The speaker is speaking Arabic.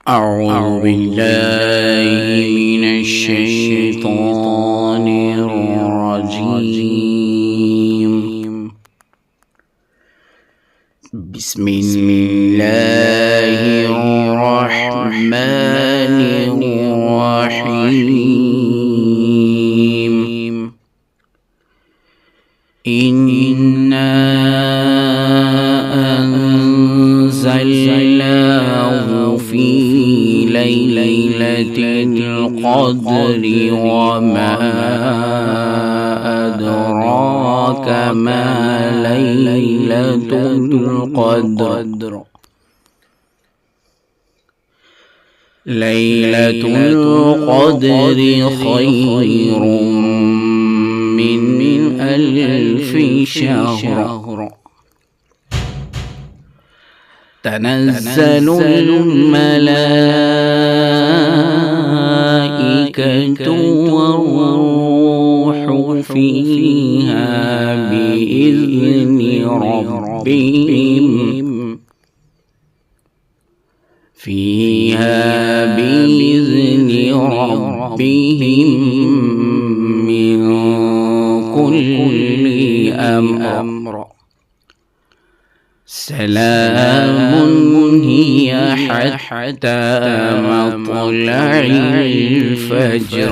أعوذ بالله من الشيطان الرجيم. بسم الله الرحمن الرحيم. إنا أنزلناه في ليلة القدر وما أدراك ما ليلة القدر. ليلة القدر خير من 1000 شهر. تنزل الملائكة والروح فيها بإذن ربهم من كل أمر. سلام هي حتى مطلع الفجر.